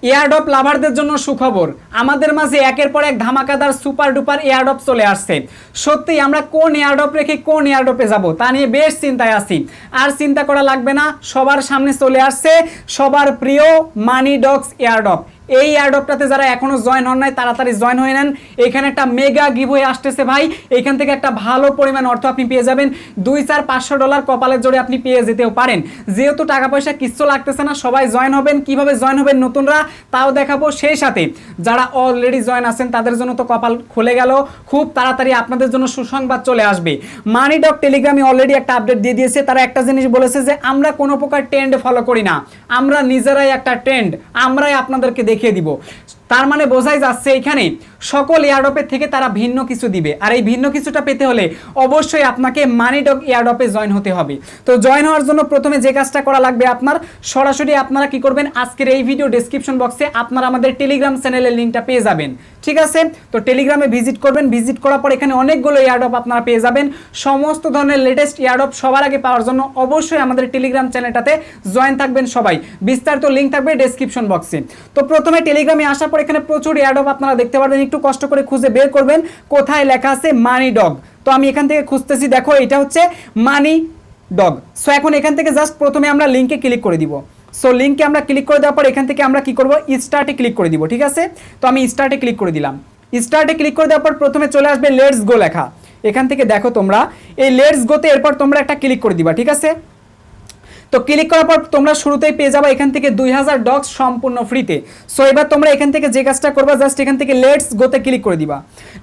Airdrop লাভারদের জন্য সুখবর, আমাদের মাঝে একের পর এক ধামাকাদার সুপার ডুপার এয়ারড্রপ চলে আসছে। সত্যি আমরা কোন এয়ারড্রপ রেখে কোন এয়ারড্রপে যাব তা নিয়ে বেশ চিন্তায় আছি। আর চিন্তা করা লাগবে না, সবার সামনে চলে আসছে সবার প্রিয় মানি ডগস এয়ারড্রপ। এই এয়ারড্রপটাতে যারা এখনো জয়েন হন নাই তাড়াতাড়ি জয়েন হয়ে নেন। এখানে একটা মেগা গিভওয়ে আসতেছে ভাই, এখান থেকে একটা ভালো পরিমাণ অর্থ আপনি পেয়ে যাবেন। $2-4-500 কপালের জোরে আপনি পেয়ে যেতেও পারেন। যেহেতু টাকা পয়সা কিচ্ছু লাগতেছে না, সবাই জয়েন হবেন। কিভাবে জয়েন হবেন নতুনরা তাও দেখাবো, সেই সাথে যারা অলরেডি জয়েন আছেন তাদের জন্য তো কপাল খুলে গেল। খুব তাড়াতাড়ি আপনাদের জন্য সুসংবাদ চলে আসবে। মানি ডগ টেলিগ্রামে অলরেডি একটা আপডেট দিয়ে দিয়েছে। তারা একটা জিনিস বলেছে যে আমরা কোনো প্রকার ট্রেন্ড ফলো করি না, আমরা নিজেরাই একটা ট্রেন্ড, আমরাই আপনাদেরকে দেখিয়ে দিব। তার মানে বোঝাই যাচ্ছে এখানে সকল এয়ারড্রপের থেকে তারা ভিন্ন কিছু দিবে। আর এই ভিন্ন কিছুটা পেতে হলে অবশ্যই আপনাকে মানি ডগ এয়ারড্রপে জয়েন হতে হবে। তো জয়েন হওয়ার জন্য প্রথমে যে কাজটা করা লাগবে আপনার, সরাসরি আপনারা কি করবেন, আজকের এই ভিডিও ডেসক্রিপশন বক্সে আপনারা আমাদের টেলিগ্রাম চ্যানেলের লিঙ্কটা পেয়ে যাবেন। ঠিক আছে, তো টেলিগ্রামে ভিজিট করবেন। ভিজিট করার পর এখানে অনেকগুলো এয়ারড্রপ আপনারা পেয়ে যাবেন। সমস্ত ধরনের লেটেস্ট এয়ারড্রপ সবার আগে পাওয়ার জন্য অবশ্যই আমাদের টেলিগ্রাম চ্যানেলটাতে জয়েন থাকবেন সবাই। বিস্তারিত লিঙ্ক থাকবে ডেসক্রিপশন বক্সে। তো প্রথমে টেলিগ্রামে আসার পর এখানে প্রচুর এয়ারড্রপ আপনারা দেখতে পারবেন। একটু কষ্ট করে খুঁজে বের করবেন কোথায় লেখা আছে মানি ডগ। তো আমি এখান থেকে খুঁজতেছি, দেখো এটা হচ্ছে মানি ডগ। সো এখন এখান থেকে জাস্ট প্রথমে আমরা লিঙ্কে ক্লিক করে দিব। সো লিঙ্কে আমরা ক্লিক করে দেওয়ার পর এখান থেকে আমরা কি করব, স্টার্টে ক্লিক করে দিব। ঠিক আছে, তো আমি স্টার্টে ক্লিক করে দিলাম। স্টার্টে ক্লিক করে দেওয়ার পর প্রথমে চলে আসবে লেটস গো লেখা। এখান থেকে দেখো তোমরা এই লেটস গোতে এরপর তোমরা একটা ক্লিক করে দিবা। ঠিক আছে, তো ক্লিক করার পর তোমরা শুরুতেই পেয়ে যাবে এখান থেকে 2000 ডগস সম্পূর্ণ ফ্রিতে। সো এবার তোমরা এখান থেকে যে কাজটা করবা, জাস্ট এখান থেকে লেটস গোতে ক্লিক করে দিবা।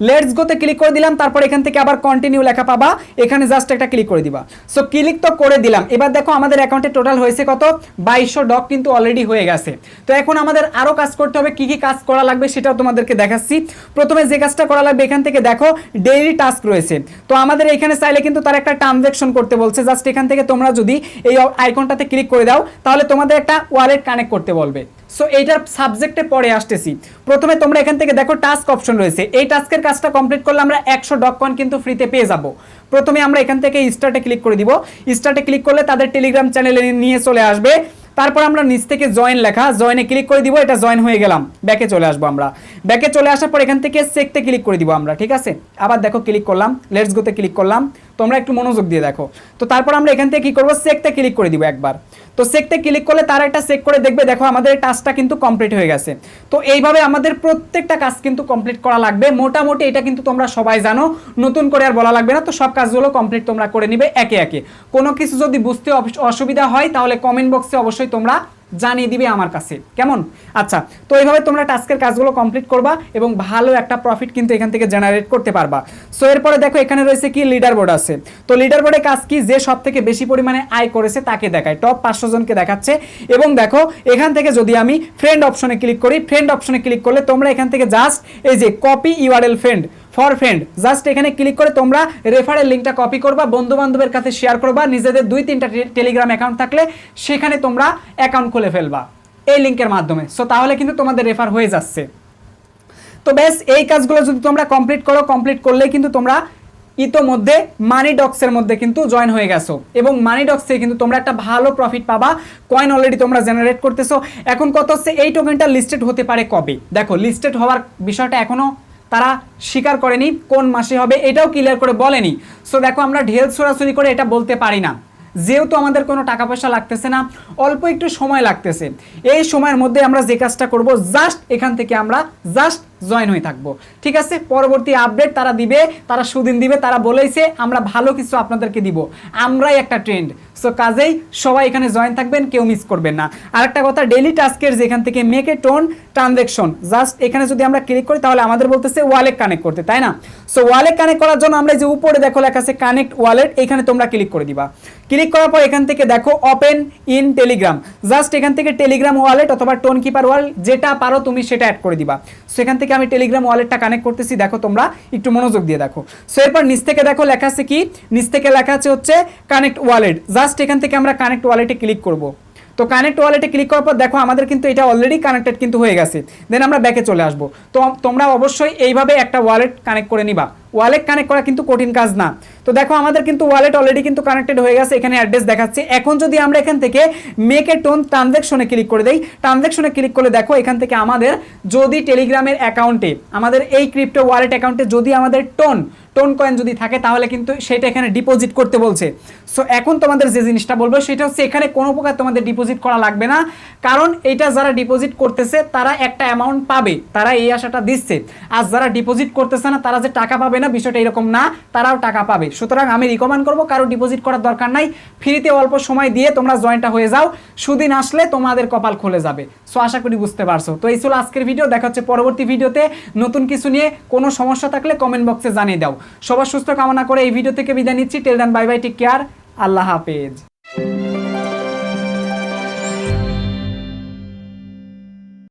লেটস গোতে ক্লিক করে দিলাম, তারপর এখান থেকে আবার কন্টিনিউ লেখা পাবা, এখানে জাস্ট একটা ক্লিক করে দিবা। সো ক্লিক তো করে দিলাম। এবার দেখো আমাদের অ্যাকাউন্টে টোটাল হয়েছে কত, 2200 ডগ কিন্তু অলরেডি হয়ে গেছে। তো এখন আমাদের আরও কাজ করতে হবে। কি কি কাজ করা লাগবে সেটাও তোমাদেরকে দেখাচ্ছি। প্রথমে যে কাজটা করা লাগবে, এখান থেকে দেখো ডেইলি টাস্ক রয়েছে। তো আমাদের এখানে চাইলে কিন্তু তার একটা ট্রানজ্যাকশন করতে বলছে। জাস্ট এখান থেকে তোমরা যদি এই আইকনটাতে ক্লিক করে দাও তাহলে তোমাদের একটা ওয়ালেট কানেক্ট করতে বলবে। সো এইটার সাবজেক্টে পরে আসতেছি। প্রথমে তোমরা এখান থেকে দেখো টাস্ক অপশন রয়েছে। এই টাস্কের কাজটা কমপ্লিট করলে আমরা 100 ডগ কয়েন কিন্তু ফ্রিতে পেয়ে যাব। প্রথমে আমরা এখান থেকে স্টার্টে ক্লিক করে দিব। স্টার্টে ক্লিক করলে তাদের টেলিগ্রাম চ্যানেলে নিয়ে চলে আসবে। তারপর আমরা নিচ থেকে জয়েন লেখা, জয়েনে ক্লিক করে দিব। এটা জয়েন হয়ে গেলাম, ব্যাকে চলে আসবো আমরা। ব্যাকে চলে আসার পর এখান থেকে চেকতে ক্লিক করে দিব আমরা। ঠিক আছে, আবার দেখো ক্লিক করলাম, লেটস গোতে ক্লিক করলাম। তোমরা একটু মনোযোগ দিয়ে দেখো। তো তারপর আমরা এখান থেকে কি করবো, চেকতে ক্লিক করে দিব একবার। তো চেকতে ক্লিক করলে তারা একটা চেক করে দেখবে, দেখো আমাদের টাস্কটা কিন্তু কমপ্লিট হয়ে গেছে। তো এইভাবে আমাদের প্রত্যেকটা কাজ কিন্তু কমপ্লিট করা লাগবে। মোটামুটি এটা কিন্তু তোমরা সবাই জানো, নতুন করে আর বলা লাগবে না। তো সব কাজগুলো কমপ্লিট তোমরা করে নিবে একে একে। কোনো কিছু যদি বুঝতে অসুবিধা হয় তাহলে কমেন্ট বক্সে অবশ্যই তোমরা জানিয়ে দিবে আমার কাছে, কেমন? আচ্ছা, তো এইভাবে তোমরা টাস্কের কাজগুলো কমপ্লিট করবা এবং ভালো একটা প্রফিট কিন্তু এখান থেকে জেনারেট করতে পারবা। সো এরপরে দেখো এখানে রয়েছে কি, লিডার বোর্ড আছে। তো লিডার বোর্ডে কাজ কি, যে সব থেকে বেশি পরিমাণে আয় করেছে তাকে দেখায়, টপ 500 জনকে দেখাচ্ছে। এবং দেখো এখান থেকে যদি আমি ফ্রেন্ড অপশনে ক্লিক করি, ফ্রেন্ড অপশনে ক্লিক করলে তোমরা এখান থেকে জাস্ট এই যে copy URL for friend, just এখানে ক্লিক করে তোমরা রেফারেল লিঙ্কটা কপি করবা, বন্ধু বান্ধবের কাছে শেয়ার করবা। নিজেদের 2-3টা টেলিগ্রাম অ্যাকাউন্ট থাকলে সেখানে তোমরা অ্যাকাউন্ট খুলে ফেলবা এই লিঙ্কের মাধ্যমে। সো তাহলে কিন্তু তোমাদের রেফার হয়ে যাচ্ছে। তো ব্যাস এই কাজগুলো যদি তোমরা কমপ্লিট করো, কমপ্লিট করলেই কিন্তু তোমরা ইতোমধ্যে মানি ডগসের মধ্যে কিন্তু জয়েন হয়ে গেছো এবং মানি ডগসে কিন্তু তোমরা একটা ভালো প্রফিট পাবা। কয়েন অলরেডি তোমরা জেনারেট করতেছো। এখন কত হচ্ছে, এই টোকেনটা লিস্টেড হতে পারে কবে, দেখো লিস্টেড হওয়ার বিষয়টা এখনো তারা স্বীকার করেনি, কোন মাসে হবে এটাও ক্লিয়ার করে বলেনি। সো দেখো আমরা ঢেল ছোড়াছুরি করে এটা বলতে পারি না, যেহেতু আমাদের কোনো টাকা পয়সা লাগতেছে না, অল্প একটু সময় লাগতেছে। এই সময়ের মধ্যে আমরা যে কাজটা করব, জাস্ট এখান থেকে আমরা জাস্ট জয়েন হয়ে থাকবো। ঠিক আছে, পরবর্তী আপডেট তারা দিবে, তারা সুদিন দিবে, তারা বলেইছে আমরা ভালো কিছু আপনাদেরকে দিব, আমরাই একটা ট্রেন্ড। সো কাজেই সবাই এখানে জয়েন থাকবেন, কেউ মিস করবেন না। আরেকটা কথা, ডেইলি টাস্কের যেখান থেকে make a tone transaction, just এখানে যদি আমরা ক্লিক করি তাহলে আমাদের বলতেছে ওয়ালেট কানেক্ট করতে, তাই না? সো ওয়ালেট কানেক্ট করার জন্য আমরা যে উপরে দেখো লেখা আছে কানেক্ট ওয়ালেট, এখানে তোমরা ক্লিক করে দিবা। ক্লিক করার পর এখান থেকে দেখো ওপেন ইন টেলিগ্রাম, জাস্ট এখান থেকে টেলিগ্রাম ওয়ালেট অথবা টোন কিপার ওয়ালেট যেটা পারো তুমি সেটা অ্যাড করে দিবা। সো এখান থেকে আমি টেলিগ্রাম ওয়ালেটটা কানেক্ট করতেছি, দেখো তোমরা একটু মনোযোগ দিয়ে দেখো। সো এরপর নিচ থেকে দেখো লেখা আছে কি, নিচ থেকে লেখা আছে হচ্ছে কানেক্ট ওয়ালেট, জাস্ট এখান থেকে আমরা কানেক্ট ওয়ালেটে ক্লিক করব। তো কানেক্ট ওয়ালেটে ক্লিক করার পর দেখো আমাদের কিন্তু এটা অলরেডি কানেক্টেড কিন্তু হয়ে গেছে। দেন আমরা ব্যাকে চলে আসবো। তো তোমরা অবশ্যই এইভাবে একটা ওয়ালেট কানেক্ট করে নিবা। ওয়ালেট কানেক্ট করা কিন্তু কঠিন কাজ না। তো দেখো আমাদের কিন্তু ওয়ালেট অলরেডি কিন্তু কানেক্টেড হয়ে গেছে, এখানে অ্যাড্রেস দেখাচ্ছে। এখন যদি আমরা এখান থেকে মেক এ টোন ট্রানজ্যাকশনে ক্লিক করে দেই, ট্রানজ্যাকশনে ক্লিক করলে দেখো এখান থেকে আমাদের যদি টেলিগ্রামের অ্যাকাউন্টে, আমাদের এই ক্রিপ্টো ওয়ালেট অ্যাকাউন্টে যদি আমাদের টোন কয়েন যদি থাকে তাহলে কিন্তু সেটা এখানে ডিপোজিট করতে বলছে। সো এখন তোমাদের যে জিনিসটা বলবো সেটা হচ্ছে এখানে কোনো প্রকার তোমাদের ডিপোজিট করা লাগবে না, কারণ এটা যারা ডিপোজিট করতেছে তারা একটা অ্যামাউন্ট পাবে, তারা এই আশাটা দিচ্ছে। আর যারা ডিপোজিট করতেছে না তারা যে টাকা পাবে না বিষয়টা এরকম না, তারাও টাকা পাবে। সুতরাং আমি রিকমেন্ড করবো কারো ডিপোজিট করার দরকার নাই, ফ্রিতে অল্প সময় দিয়ে তোমরা জয়েন্টটা হয়ে যাও, সুদিন আসলে তোমাদের কপাল খুলে যাবে। সো আশা করি বুঝতে পারছো। তো এই ছিল আজকের ভিডিও, দেখা হচ্ছে পরবর্তী ভিডিওতে নতুন কিছু নিয়ে। কোনো সমস্যা থাকলে কমেন্ট বক্সে জানিয়ে দাও। সবার সুস্থ কামনা করে এই ভিডিও থেকে বিদায় নিচ্ছি। টেল দেন, বাই বাই, টেক কেয়ার, আল্লাহ হাফেজ।